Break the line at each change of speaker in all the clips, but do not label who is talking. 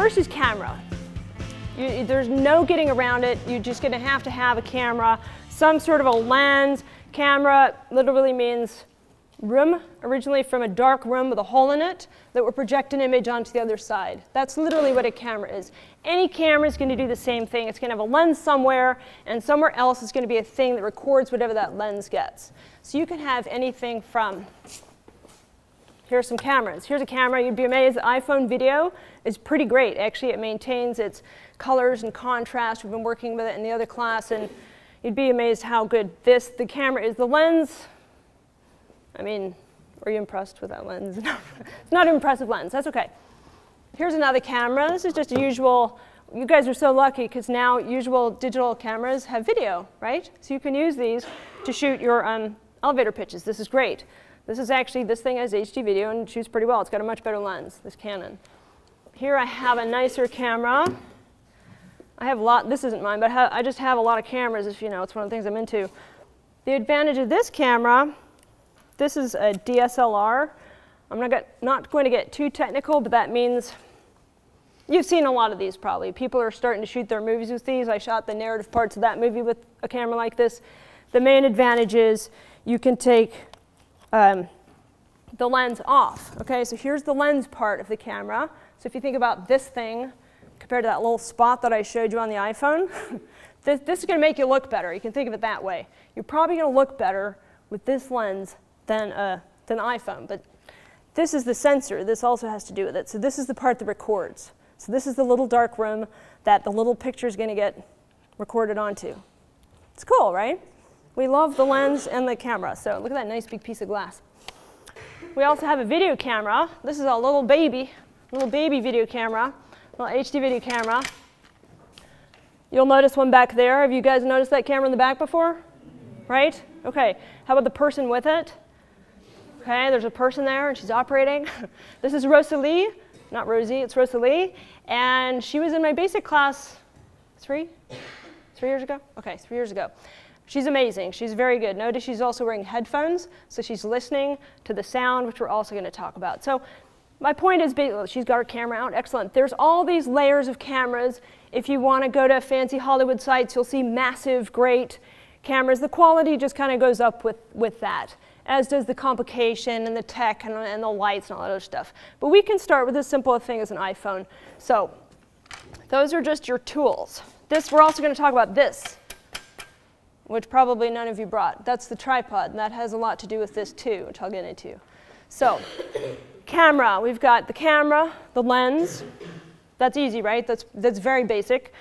first is camera. There's no getting around it. You're just going to have a camera, some sort of a lens. Camera literally means room, originally from a dark room with a hole in it that will project an image onto the other side. That's literally what a camera is. Any camera is going to do the same thing. It's going to have a lens somewhere, and somewhere else is going to be a thing that records whatever that lens gets. So you can have anything from, here's some cameras. Here's a camera. You'd be amazed. The iPhone video is pretty great. Actually, it maintains its colors and contrast. We've been working with it in the other class, and you'd be amazed how good the camera is. The lens, I mean, are you impressed with that lens? It's not an impressive lens. That's OK. Here's another camera. This is just a usual. You guys are so lucky because now usual digital cameras have video, right? So you can use these to shoot your elevator pitches. This is great. This thing has HD video and shoots pretty well. It's got a much better lens, this Canon. Here I have a nicer camera. I have a lot. This isn't mine, but I just have a lot of cameras. If you know, it's one of the things I'm into. The advantage of this camera. This is a DSLR. I'm not going to get too technical, but that means you've seen a lot of these probably. People are starting to shoot their movies with these. I shot the narrative parts of that movie with a camera like this. The main advantage is you can take the lens off. Okay, so here's the lens part of the camera. So if you think about this thing compared to that little spot that I showed you on the iPhone, this is going to make you look better. You can think of it that way. You're probably going to look better with this lens than the iPhone, but this is the sensor. This also has to do with it. So this is the part that records. So this is the little dark room that the little picture is going to get recorded onto. It's cool, right? We love the lens and the camera. So look at that nice big piece of glass. We also have a video camera. This is a little baby video camera, little HD video camera. You'll notice one back there. Have you guys noticed that camera in the back before? Right? Okay. How about the person with it? Okay, there's a person there, and she's operating. This is Rosalie, not Rosie, it's Rosalie. And she was in my basic class 3 years ago? Okay, 3 years ago. She's amazing. She's very good. Notice she's also wearing headphones, so she's listening to the sound, which we're also going to talk about. So my point is, she's got her camera out. Excellent. There's all these layers of cameras. If you want to go to fancy Hollywood sites, you'll see massive, great cameras. The quality just kind of goes up with that, as does the complication and the tech and the lights and all that other stuff. But we can start with as simple a thing as an iPhone. So those are just your tools. We're also going to talk about this, which probably none of you brought. That's the tripod, and that has a lot to do with this too, which I'll get into. So camera, we've got the camera, the lens. That's easy, right? That's very basic.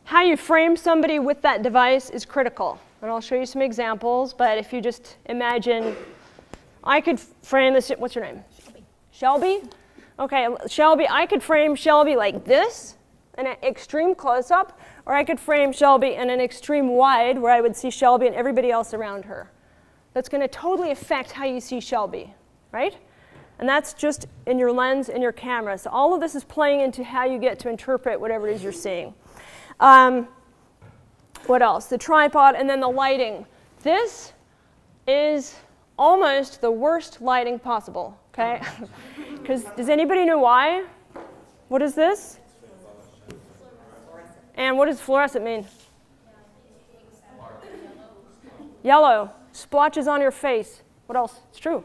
How you frame somebody with that device is critical. And I'll show you some examples, but if you just imagine, I could frame this, what's your name? Shelby. Shelby? Okay, Shelby, I could frame Shelby like this, in an extreme close-up, or I could frame Shelby in an extreme wide, where I would see Shelby and everybody else around her. That's going to totally affect how you see Shelby, right? And that's just in your lens and your camera. So all of this is playing into how you get to interpret whatever it is you're seeing. What else? The tripod and then the lighting. This is almost the worst lighting possible, okay? Because does anybody know why? What is this? And what does fluorescent mean? Yellow. Splotches on your face. What else? It's true.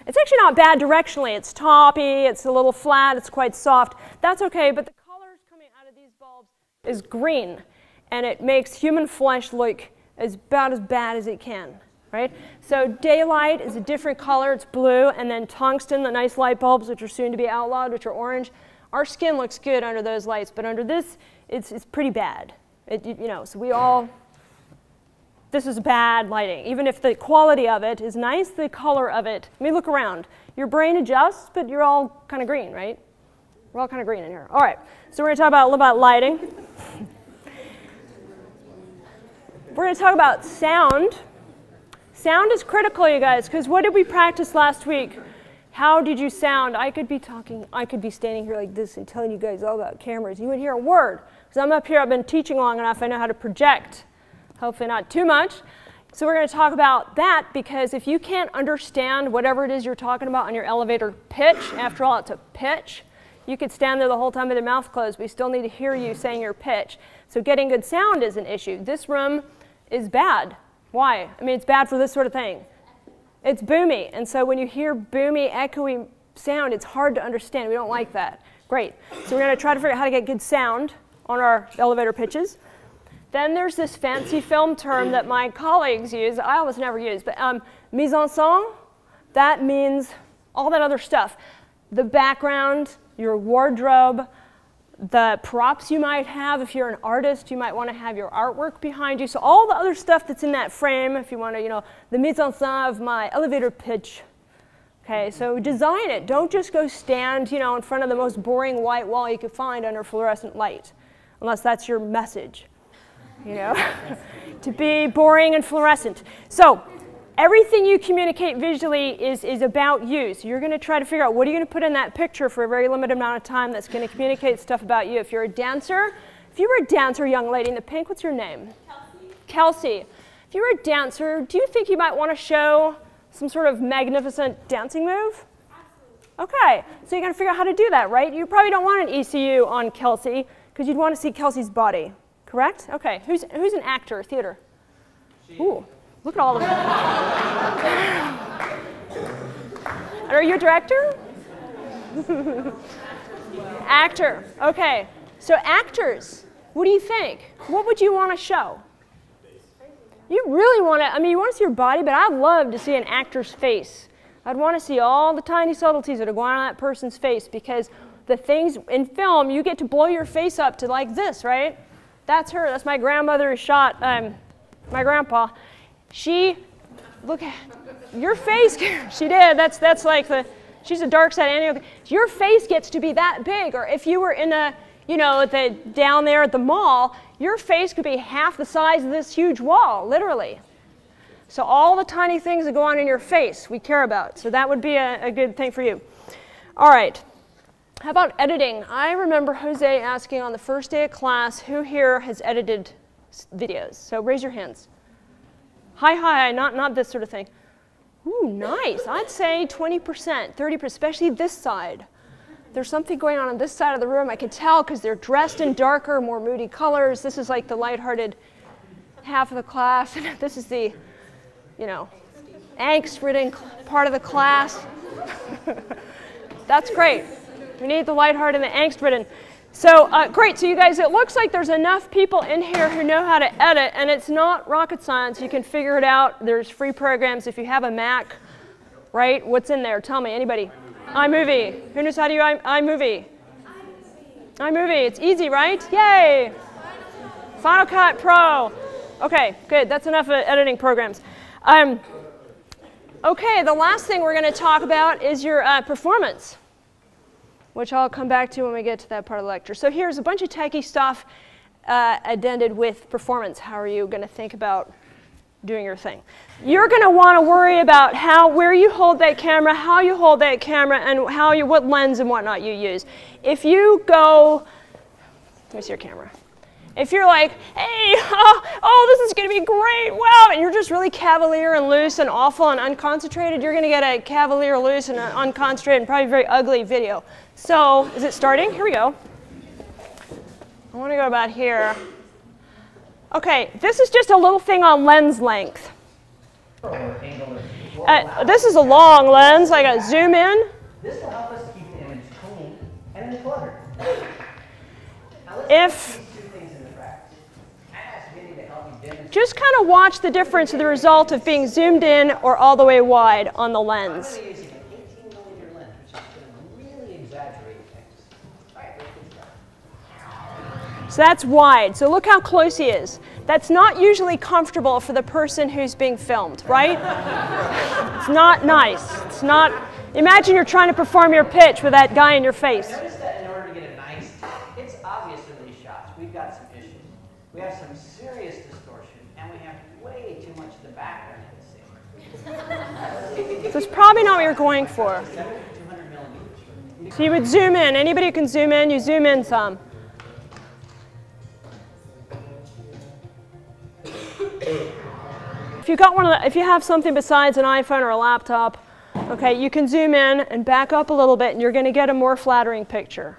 It's actually not bad directionally. It's toppy, it's a little flat, it's quite soft. That's okay, but the colors coming out of these bulbs is green, and it makes human flesh look about as bad as it can, right? So daylight is a different color, it's blue, and then tungsten, the nice light bulbs, which are soon to be outlawed, which are orange. Our skin looks good under those lights, but under this, it's pretty bad. So this is bad lighting. Even if the quality of it is nice, the color of it, I mean, look around. Your brain adjusts, but you're all kind of green, right? We're all kind of green in here. All right, so we're going to talk a little about lighting. We're going to talk about sound. Sound is critical, you guys, because what did we practice last week? How did you sound? I could be standing here like this and telling you guys all about cameras. You wouldn't hear a word, because I'm up here, I've been teaching long enough, I know how to project. Hopefully not too much. So we're going to talk about that, because if you can't understand whatever it is you're talking about on your elevator pitch, after all, it's a pitch, you could stand there the whole time with your mouth closed. We still need to hear you saying your pitch. So getting good sound is an issue. This room is bad. Why? I mean, it's bad for this sort of thing. It's boomy. And so when you hear boomy, echoey sound, it's hard to understand. We don't like that. Great. So we're going to try to figure out how to get good sound on our elevator pitches. Then there's this fancy film term that my colleagues use, I almost never use, but mise en scène. That means all that other stuff. The background, your wardrobe, the props you might have. If you're an artist, you might want to have your artwork behind you. So all the other stuff that's in that frame, if you want to, the mise en scène of my elevator pitch. Okay, so design it. Don't just go stand, in front of the most boring white wall you could find under fluorescent light, unless that's your message. To be boring and fluorescent. So everything you communicate visually is about you. So you're going to try to figure out what are you going to put in that picture for a very limited amount of time that's going to communicate stuff about you. If you're a dancer, young lady in the pink, what's your name? Kelsey. If you were a dancer, do you think you might want to show some sort of magnificent dancing move? Absolutely. Okay, so you're going to figure out how to do that, right? You probably don't want an ECU on Kelsey because you'd want to see Kelsey's body. Correct? Okay. Who's an actor, theater? Ooh, look at all of them. And are you a director? Actor. Okay. So actors, what do you think? What would you want to show? You really want to, you want to see your body, but I'd love to see an actor's face. I'd want to see all the tiny subtleties that are going on in that person's face, because the things in film, you get to blow your face up to like this, right? That's her. That's my grandmother who shot my grandpa. Look at your face. She did. That's like she's a dark side Annie. Your face gets to be that big. Or if you were in down there at the mall, your face could be half the size of this huge wall, literally. So all the tiny things that go on in your face we care about. So that would be a good thing for you. All right. How about editing? I remember Jose asking on the first day of class, who here has edited videos? So raise your hands. Hi, not this sort of thing. Ooh, nice. I'd say 20%, 30%, especially this side. There's something going on this side of the room. I can tell because they're dressed in darker, more moody colors. This is like the lighthearted half of the class. And this is the, angst-ridden part of the class. That's great. We need the lighthearted and the angst-ridden. So great. So you guys, it looks like there's enough people in here who know how to edit, and it's not rocket science. You can figure it out. There's free programs. If you have a Mac, right? What's in there? Tell me. Anybody? iMovie. Who knows how to use iMovie? iMovie. It's easy, right? Yay! Final Cut Pro. Okay, good. That's enough editing programs. Okay, the last thing we're going to talk about is your performance, which I'll come back to when we get to that part of the lecture. So here's a bunch of techie stuff addended with performance. How are you going to think about doing your thing? You're going to want to worry about where you hold that camera, how you hold that camera, and what lens and whatnot you use. If you go, let me see your camera. If you're like, hey, this is going to be great, wow, and you're just really cavalier and loose and awful and unconcentrated, you're going to get a cavalier, loose, and unconcentrated and probably very ugly video. So, is it starting? Here we go. I want to go about here. Okay, this is just a little thing on lens length. This is a long lens. I got to zoom in.
This will help us keep the image clean and uncluttered.
Just kind of watch the difference of the result of being zoomed in or all the way wide on the lens.
I'm using an 18mm lens, which is going to really exaggerate things. All right,
so that's wide. So look how close he is. That's not usually comfortable for the person who's being filmed, right? It's not nice. It's not. Imagine you're trying to perform your pitch with that guy in your face.
Notice that in order to get it nice, it's obvious in these shots we've got some issues. We have some serious distortion, and we have way too much of the background in the scene.
So it's probably not what you're going for. So you would zoom in. Anybody who can zoom in, you zoom in some. If you got one of the, if you have something besides an iPhone or a laptop, okay, you can zoom in and back up a little bit, and you're going to get a more flattering picture.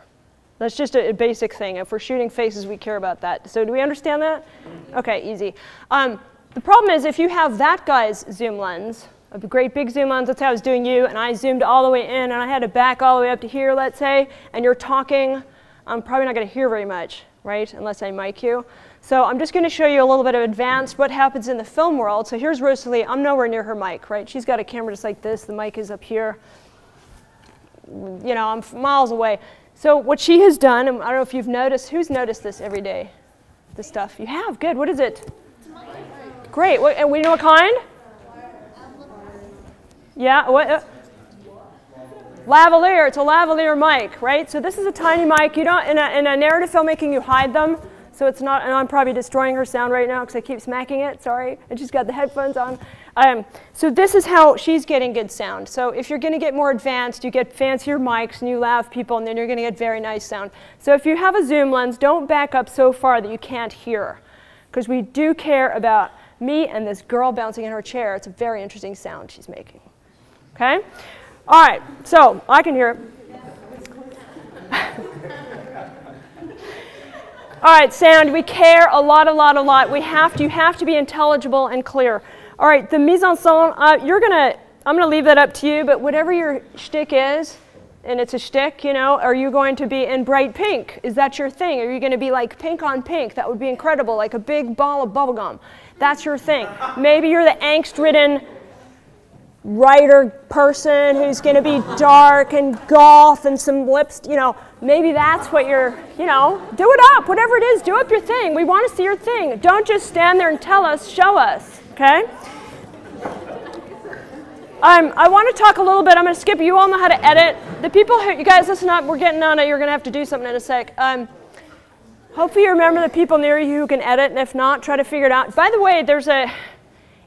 That's just a basic thing. If we're shooting faces, we care about that. So do we understand that? Okay, easy. The problem is if you have that guy's zoom lens, a great big zoom lens, let's say I was doing you, and I zoomed all the way in, and I had to back all the way up to here, let's say, and you're talking, I'm probably not going to hear very much, right, unless I mic you. So I'm just going to show you a little bit of advanced what happens in the film world. So here's Rosalie. I'm nowhere near her mic, right? She's got a camera just like this. The mic is up here. You know, I'm miles away. So what she has done, and I don't know if you've noticed, who's noticed this every day? This stuff. You have? Good. What is it? Great. What, and we know what kind? Yeah. What? Lavalier. It's a lavalier mic, right? So this is a tiny mic. You don't in a narrative filmmaking you hide them, so it's not. And I'm probably destroying her sound right now because I keep smacking it. Sorry. And she's got the headphones on. So this is how she's getting good sound. So if you're going to get more advanced, you get fancier mics and you lav people, and then you're going to get very nice sound. So if you have a zoom lens, don't back up so far that you can't hear, because we do care about me and this girl bouncing in her chair. It's a very interesting sound she's making. Okay? All right, so I can hear it. All right, sound, we care a lot. You have to be intelligible and clear. All right, the mise en scène, I'm gonna leave that up to you, but whatever your shtick is, and it's a shtick, you know, are you going to be in bright pink? Is that your thing? Are you gonna be like pink on pink? That would be incredible, like a big ball of bubblegum. That's your thing. Maybe you're the angst-ridden writer person who's going to be dark and goth and some lips, you know, maybe that's what you're, you know, do it up, whatever it is, do up your thing. We want to see your thing. Don't just stand there and tell us, show us, okay? I want to talk a little bit, I'm going to skip, you all know how to edit. The people who, you guys listen up, we're getting on it, you're going to have to do something in a sec. Hopefully you remember the people near you who can edit, and if not, try to figure it out. By the way,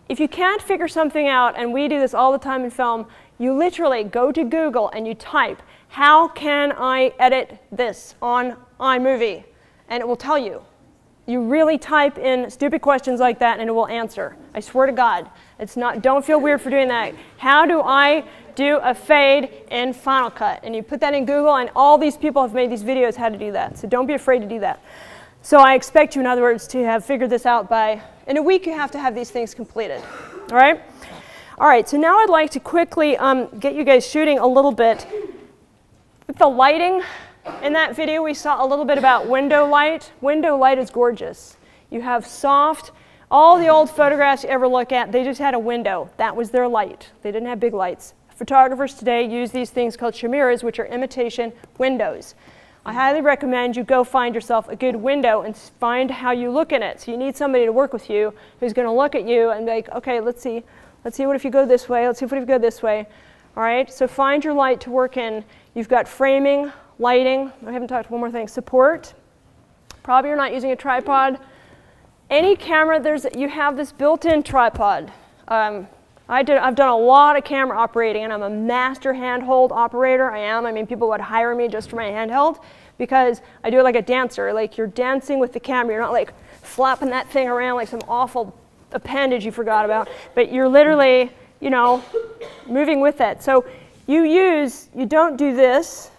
if you can't figure something out, and we do this all the time in film, you literally go to Google and you type, how can I edit this on iMovie? And it will tell you. You really type in stupid questions like that and it will answer. I swear to God. It's not, don't feel weird for doing that. How do I do a fade in Final Cut? And you put that in Google, and all these people have made these videos how to do that. So don't be afraid to do that. So I expect you, in other words, to have figured this out by, in a week you have to have these things completed. All right? All right, so now I'd like to quickly get you guys shooting a little bit. With the lighting, in that video we saw a little bit about window light. Window light is gorgeous. You have soft, all the old photographs you ever look at, they just had a window. That was their light. They didn't have big lights. Photographers today use these things called chimeras, which are imitation windows. I highly recommend you go find yourself a good window and find how you look in it. So you need somebody to work with you who's going to look at you and be like, okay, let's see what if you go this way, let's see what if you go this way. All right, so find your light to work in. You've got framing, lighting, I haven't talked one more thing, support. Probably you're not using a tripod. Any camera, you have this built-in tripod. I've done a lot of camera operating, and I'm a master handhold operator. I mean, people would hire me just for my handheld because I do it like a dancer. Like, you're dancing with the camera. You're not like flapping that thing around like some awful appendage you forgot about, but you're literally, you know, moving with it. So you don't do this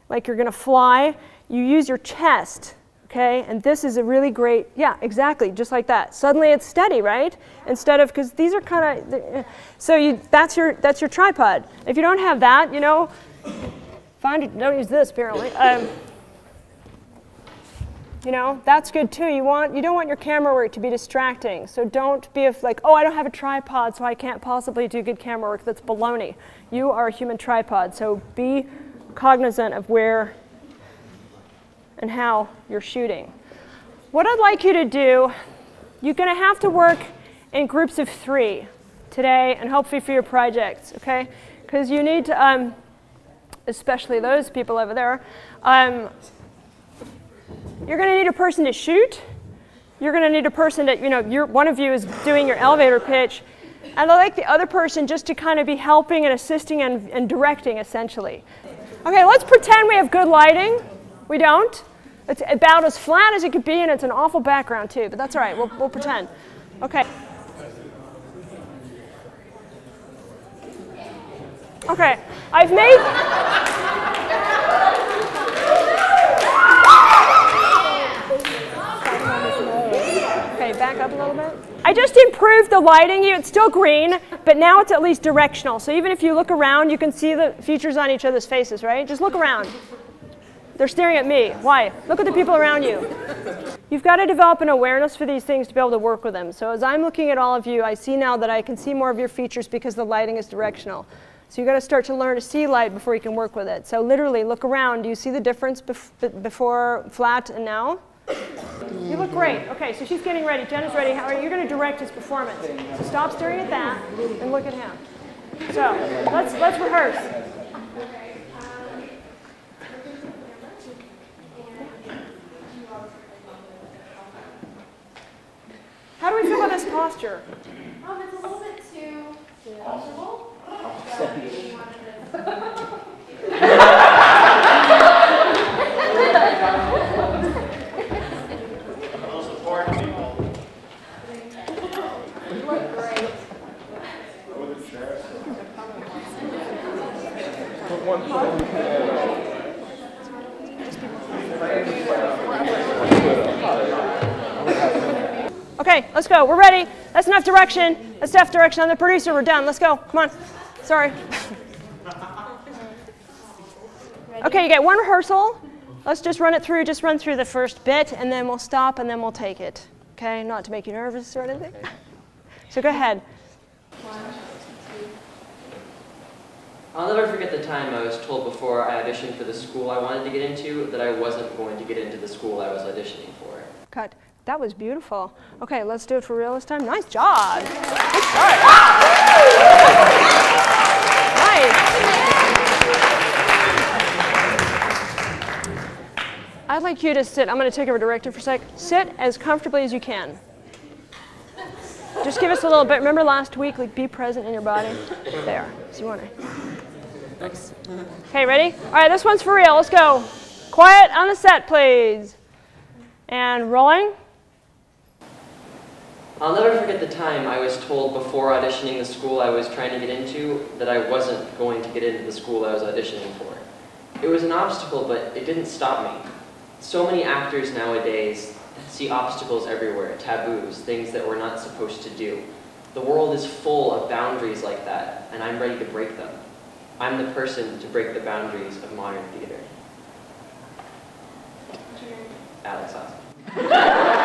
like you're going to fly. You use your chest. Okay, and this is a really great, yeah, exactly, just like that. Suddenly it's steady, right? Instead of, because these are kind of, so that's your tripod. If you don't have that, you know, don't use this apparently. You know, that's good too. You don't want your camera work to be distracting. So don't be like, oh, I don't have a tripod, so I can't possibly do good camera work. That's baloney. You are a human tripod, so be cognizant of where and how you're shooting. What I'd like you to do, you're going to have to work in groups of 3 today and hopefully for your projects, okay? Because you need to, especially those people over there, you're going to need a person to shoot. You're going to need a person that, you know, one of you is doing your elevator pitch, and I'd like the other person just to kind of be helping and assisting and directing, essentially. Okay, let's pretend we have good lighting. We don't. It's about as flat as it could be, and it's an awful background too, but that's all right, we'll pretend. Okay. Okay, I've made... Okay, back up a little bit. I just improved the lighting. It's still green, but now it's at least directional. So even if you look around, you can see the features on each other's faces, right? Just look around. They're staring at me. Why? Look at the people around you. You've got to develop an awareness for these things to be able to work with them. So as I'm looking at all of you, I see now that I can see more of your features because the lighting is directional. So you've got to start to learn to see light before you can work with it. So literally, look around. Do you see the difference before flat and now? You look great. Okay, so she's getting ready. Jen is ready. You're going to direct his performance. So stop staring at that and look at him. So let's rehearse. How do we feel about this posture?
It's a little bit too comfortable.
Okay, let's go. We're ready. That's enough direction. That's enough direction. I'm the producer. We're done. Let's go. Come on. Sorry. Okay, you get one rehearsal. Let's just run it through. Just run through the first bit, and then we'll stop, and then we'll take it. Okay, not to make you nervous or anything. So go ahead.
I'll never forget the time I was told before I auditioned for the school I wanted to get into that I wasn't going to get into the school I was auditioning for.
Cut. That was beautiful. Okay, let's do it for real this time. Nice job. Good start. Nice. I'd like you to sit. I'm going to take over director for a sec. Sit as comfortably as you can. Just give us a little bit. Remember last week, like be present in your body? There. So you want to. Thanks. Okay, ready? All right, this one's for real. Let's go. Quiet on the set, please. And rolling.
I'll never forget the time I was told before auditioning the school I was trying to get into that I wasn't going to get into the school I was auditioning for. It was an obstacle, but it didn't stop me. So many actors nowadays see obstacles everywhere, taboos, things that we're not supposed to do. The world is full of boundaries like that, and I'm ready to break them. I'm the person to break the boundaries of modern theater. Alex Austin.